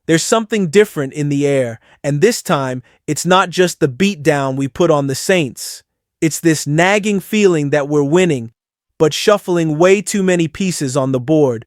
There's something different in the air, and this time, it's not just the beatdown we put on the Saints. It's this nagging feeling that we're winning, but shuffling way too many pieces on the board.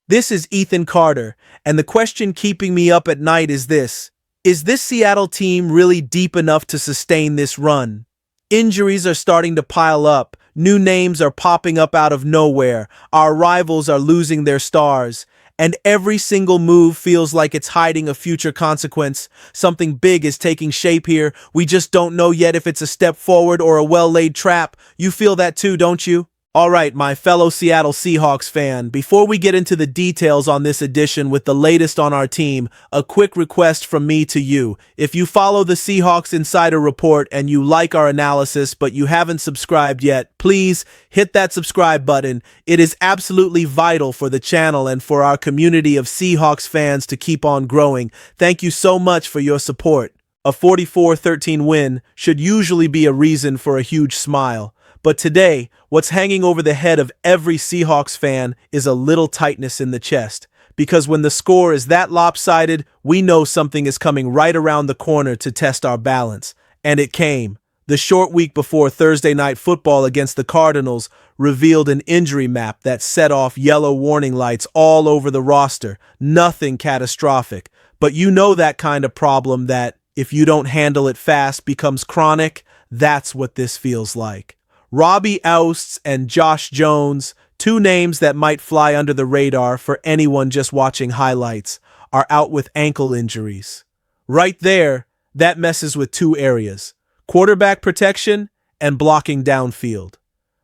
This is Ethan Carter, and the question keeping me up at night is this: is this Seattle team really deep enough to sustain this run? Injuries are starting to pile up, new names are popping up out of nowhere, our rivals are losing their stars, and every single move feels like it's hiding a future consequence. Something big is taking shape here. We just don't know yet if it's a step forward or a well-laid trap. You feel that too, don't you? All right, my fellow Seattle Seahawks fan, before we get into the details on this edition with the latest on our team, a quick request from me to you. If you follow the Seahawks Insider Report and you like our analysis but you haven't subscribed yet, please hit that subscribe button. It is absolutely vital for the channel and for our community of Seahawks fans to keep on growing. Thank you so much for your support. A 44-13 win should usually be a reason for a huge smile. But today, what's hanging over the head of every Seahawks fan is a little tightness in the chest. Because when the score is that lopsided, we know something is coming right around the corner to test our balance. And it came. The short week before Thursday Night Football against the Cardinals revealed an injury map that set off yellow warning lights all over the roster. Nothing catastrophic. But you know that kind of problem that, if you don't handle it fast, becomes chronic. That's what this feels like. Robbie Ousts and Josh Jones, two names that might fly under the radar for anyone just watching highlights, are out with ankle injuries. Right there, that messes with two areas: quarterback protection and blocking downfield.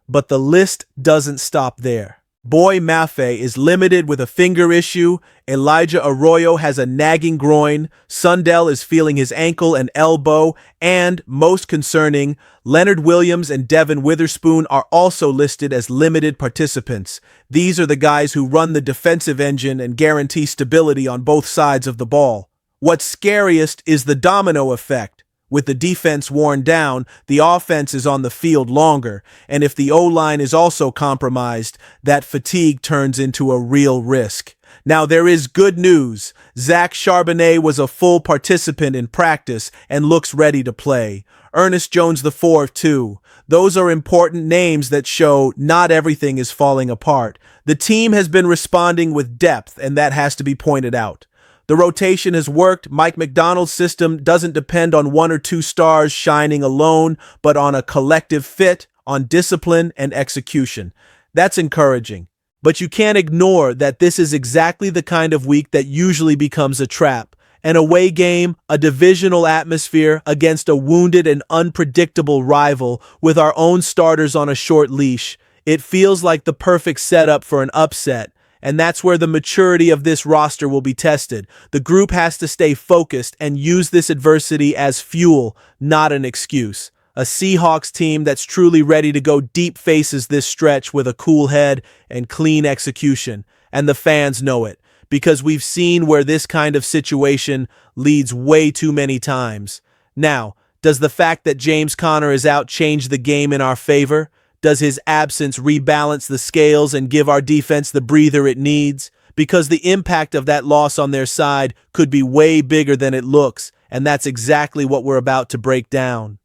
But the list doesn't stop there. Boy Mafe is limited with a finger issue, Elijah Arroyo has a nagging groin, Sundell is feeling his ankle and elbow, and, most concerning, Leonard Williams and Devin Witherspoon are also listed as limited participants. These are the guys who run the defensive engine and guarantee stability on both sides of the ball. What's scariest is the domino effect. With the defense worn down, the offense is on the field longer, and if the O-line is also compromised, that fatigue turns into a real risk. Now, there is good news. Zach Charbonnet was a full participant in practice and looks ready to play. Ernest Jones IV, too. Those are important names that show not everything is falling apart. The team has been responding with depth, and that has to be pointed out. The rotation has worked. Mike Macdonald's system doesn't depend on one or two stars shining alone, but on a collective fit, on discipline and execution. That's encouraging. But you can't ignore that this is exactly the kind of week that usually becomes a trap. An away game, a divisional atmosphere against a wounded and unpredictable rival with our own starters on a short leash. It feels like the perfect setup for an upset. And that's where the maturity of this roster will be tested. The group has to stay focused and use this adversity as fuel, not an excuse. A Seahawks team that's truly ready to go deep faces this stretch with a cool head and clean execution. And the fans know it, because we've seen where this kind of situation leads way too many times. Now, does the fact that James Conner is out change the game in our favor? Does his absence rebalance the scales and give our defense the breather it needs? Because the impact of that loss on their side could be way bigger than it looks, and that's exactly what we're about to break down.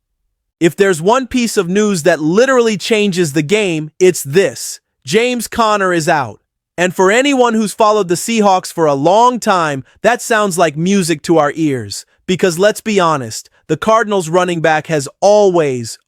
If there's one piece of news that literally changes the game, it's this: James Conner is out. And for anyone who's followed the Seahawks for a long time, that sounds like music to our ears. Because let's be honest, the Cardinals running back has always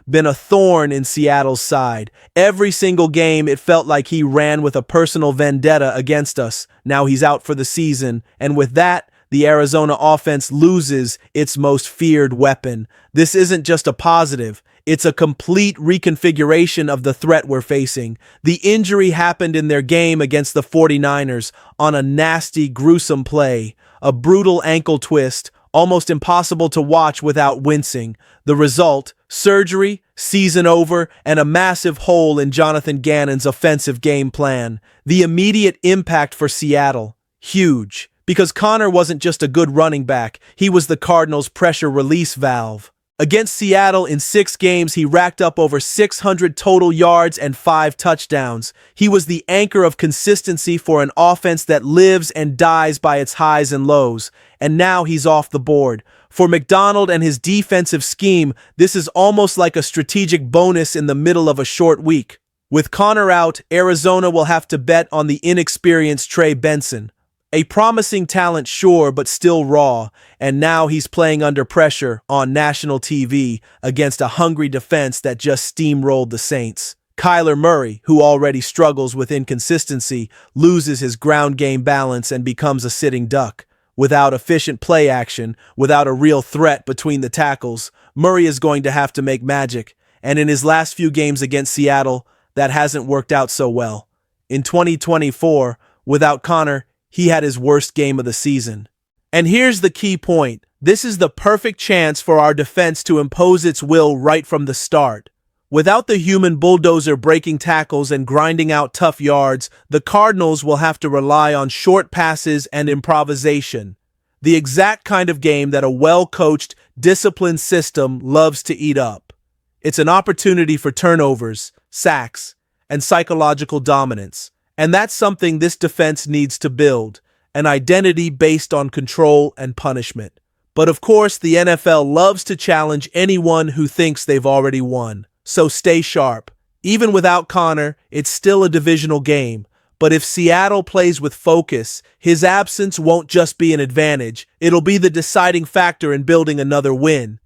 been a thorn in Seattle's side. Every single game, it felt like he ran with a personal vendetta against us. Now he's out for the season, and with that, the Arizona offense loses its most feared weapon. This isn't just a positive. It's a complete reconfiguration of the threat we're facing. The injury happened in their game against the 49ers on a nasty, gruesome play. A brutal ankle twist, almost impossible to watch without wincing. The result, surgery, season over, and a massive hole in Jonathan Gannon's offensive game plan. The immediate impact for Seattle, huge, because Conner wasn't just a good running back, he was the Cardinals' pressure release valve. Against Seattle in 6 games, he racked up over 600 total yards and 5 touchdowns. He was the anchor of consistency for an offense that lives and dies by its highs and lows. And now he's off the board. For McDonald and his defensive scheme, this is almost like a strategic bonus in the middle of a short week. With Connor out, Arizona will have to bet on the inexperienced Trey Benson. A promising talent, sure, but still raw, and now he's playing under pressure on national TV against a hungry defense that just steamrolled the Saints. Kyler Murray, who already struggles with inconsistency, loses his ground game balance and becomes a sitting duck. Without efficient play action, without a real threat between the tackles, Murray is going to have to make magic, and in his last few games against Seattle, that hasn't worked out so well. In 2024, without Connor, he had his worst game of the season. And here's the key point. This is the perfect chance for our defense to impose its will right from the start. Without the human bulldozer breaking tackles and grinding out tough yards, the Cardinals will have to rely on short passes and improvisation. The exact kind of game that a well-coached, disciplined system loves to eat up. It's an opportunity for turnovers, sacks, and psychological dominance. And that's something this defense needs to build, an identity based on control and punishment. But of course, the NFL loves to challenge anyone who thinks they've already won. So stay sharp. Even without Connor, it's still a divisional game. But if Seattle plays with focus, his absence won't just be an advantage. It'll be the deciding factor in building another win.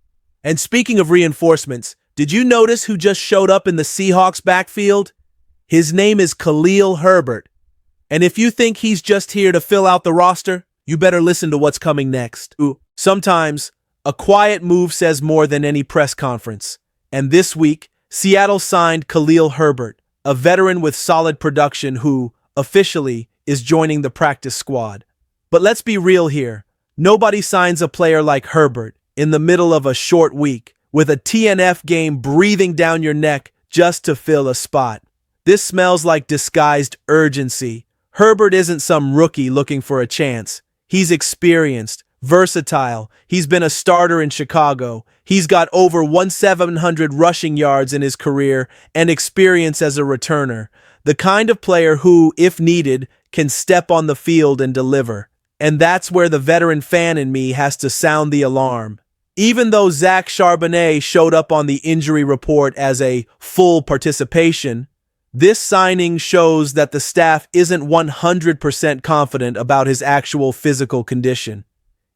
And speaking of reinforcements, did you notice who just showed up in the Seahawks backfield? His name is Khalil Herbert. And if you think he's just here to fill out the roster, you better listen to what's coming next. Sometimes, a quiet move says more than any press conference. And this week, Seattle signed Khalil Herbert, a veteran with solid production who, officially, is joining the practice squad. But let's be real here. Nobody signs a player like Herbert in the middle of a short week with a TNF game breathing down your neck just to fill a spot. This smells like disguised urgency. Herbert isn't some rookie looking for a chance. He's experienced, versatile. He's been a starter in Chicago. He's got over 1,700 rushing yards in his career and experience as a returner. The kind of player who, if needed, can step on the field and deliver. And that's where the veteran fan in me has to sound the alarm. Even though Zach Charbonnet showed up on the injury report as a full participation, this signing shows that the staff isn't 100% confident about his actual physical condition.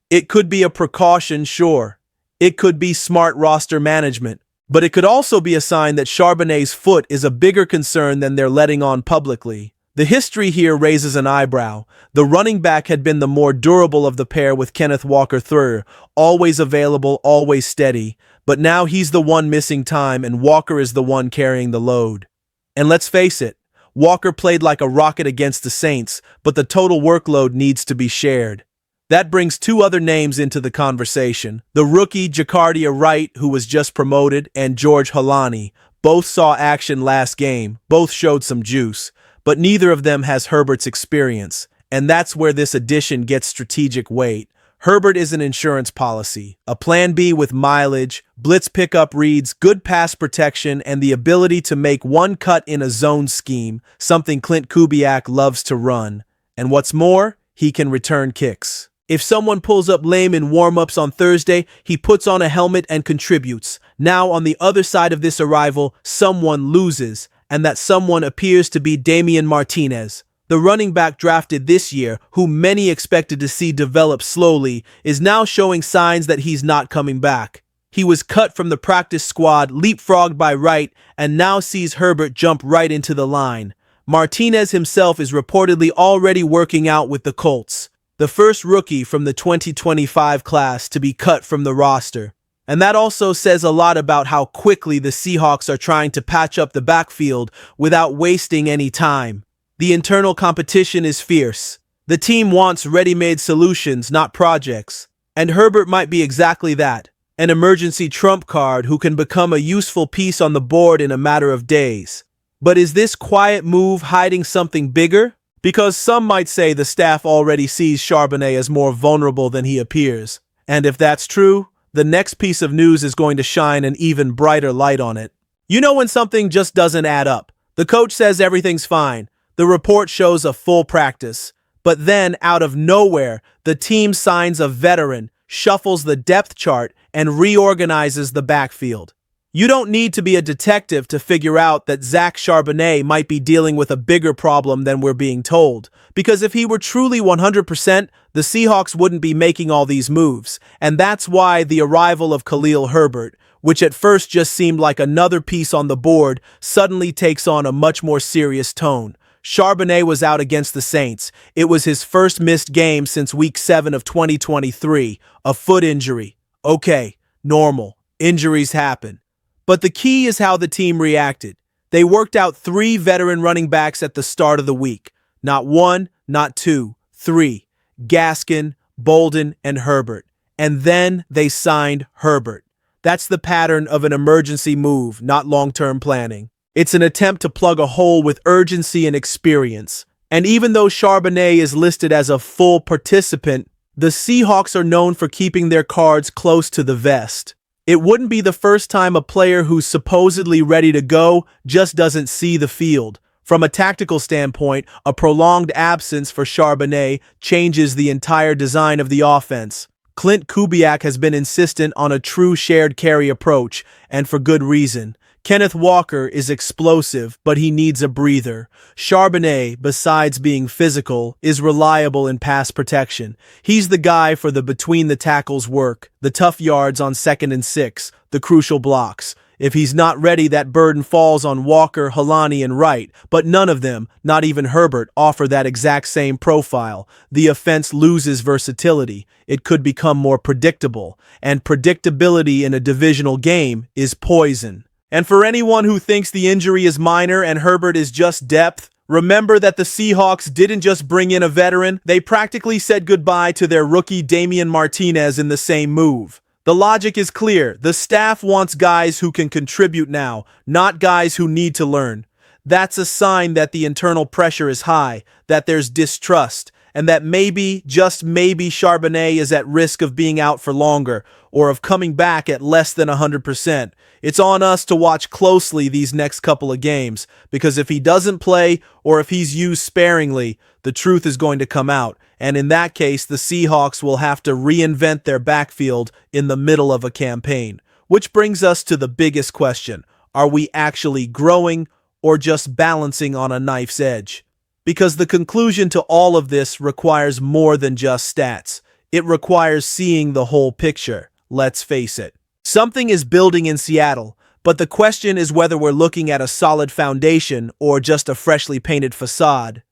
It could be a precaution, sure. It could be smart roster management. But it could also be a sign that Charbonnet's foot is a bigger concern than they're letting on publicly. The history here raises an eyebrow. The running back had been the more durable of the pair with Kenneth Walker III, always available, always steady. But now he's the one missing time and Walker is the one carrying the load. And let's face it, Walker played like a rocket against the Saints, but the total workload needs to be shared. That brings 2 other names into the conversation. The rookie Jacardia Wright, who was just promoted, and George Holani. Both saw action last game, both showed some juice, but neither of them has Herbert's experience. And that's where this addition gets strategic weight. Herbert is an insurance policy, a plan B with mileage, blitz pickup reads, good pass protection, and the ability to make one cut in a zone scheme, something Clint Kubiak loves to run. And what's more, he can return kicks. If someone pulls up lame in warm-ups on Thursday, he puts on a helmet and contributes. Now, on the other side of this arrival, someone loses, and that someone appears to be Damian Martinez. The running back drafted this year, who many expected to see develop slowly, is now showing signs that he's not coming back. He was cut from the practice squad, leapfrogged by Wright, and now sees Herbert jump right into the line. Martinez himself is reportedly already working out with the Colts, the first rookie from the 2025 class to be cut from the roster. And that also says a lot about how quickly the Seahawks are trying to patch up the backfield without wasting any time. The internal competition is fierce. The team wants ready-made solutions, not projects. And Herbert might be exactly that, an emergency trump card who can become a useful piece on the board in a matter of days. But is this quiet move hiding something bigger? Because some might say the staff already sees Charbonnet as more vulnerable than he appears. And if that's true, the next piece of news is going to shine an even brighter light on it. You know when something just doesn't add up. The coach says everything's fine. The report shows a full practice. But then, out of nowhere, the team signs a veteran, shuffles the depth chart, and reorganizes the backfield. You don't need to be a detective to figure out that Zach Charbonnet might be dealing with a bigger problem than we're being told. Because if he were truly 100%, the Seahawks wouldn't be making all these moves. And that's why the arrival of Khalil Herbert, which at first just seemed like another piece on the board, suddenly takes on a much more serious tone. Charbonnet was out against the Saints. It was his first missed game since Week 7 of 2023, a foot injury. Okay, normal. Injuries happen. But the key is how the team reacted. They worked out 3 veteran running backs at the start of the week. Not 1, not 2, 3. Gaskin, Bolden, and Herbert. And then they signed Herbert. That's the pattern of an emergency move, not long-term planning. It's an attempt to plug a hole with urgency and experience. And even though Charbonnet is listed as a full participant, the Seahawks are known for keeping their cards close to the vest. It wouldn't be the first time a player who's supposedly ready to go just doesn't see the field. From a tactical standpoint, a prolonged absence for Charbonnet changes the entire design of the offense. Clint Kubiak has been insistent on a true shared carry approach, and for good reason. Kenneth Walker is explosive, but he needs a breather. Charbonnet, besides being physical, is reliable in pass protection. He's the guy for the between-the-tackles work, the tough yards on 2nd and 6, the crucial blocks. If he's not ready, that burden falls on Walker, Halani, and Wright, but none of them, not even Herbert, offer that exact same profile. The offense loses versatility. It could become more predictable, and predictability in a divisional game is poison. And for anyone who thinks the injury is minor and Herbert is just depth, remember that the Seahawks didn't just bring in a veteran, they practically said goodbye to their rookie Damian Martinez in the same move. The logic is clear. The staff wants guys who can contribute now, not guys who need to learn. That's a sign that the internal pressure is high, that there's distrust, and that maybe, just maybe, Charbonnet is at risk of being out for longer, or of coming back at less than 100%. It's on us to watch closely these next couple of games, because if he doesn't play, or if he's used sparingly, the truth is going to come out, and in that case, the Seahawks will have to reinvent their backfield in the middle of a campaign. Which brings us to the biggest question. Are we actually growing, or just balancing on a knife's edge? Because the conclusion to all of this requires more than just stats. It requires seeing the whole picture. Let's face it. Something is building in Seattle, but the question is whether we're looking at a solid foundation or just a freshly painted facade.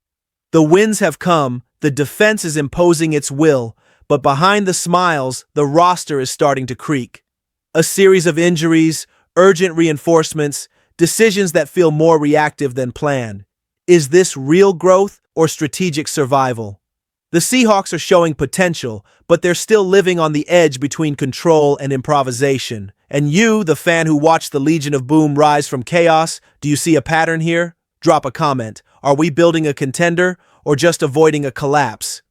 The wins have come, the defense is imposing its will, but behind the smiles, the roster is starting to creak. A series of injuries, urgent reinforcements, decisions that feel more reactive than planned. Is this real growth or strategic survival? The Seahawks are showing potential, but they're still living on the edge between control and improvisation. And you, the fan who watched the Legion of Boom rise from chaos, do you see a pattern here? Drop a comment. Are we building a contender or just avoiding a collapse?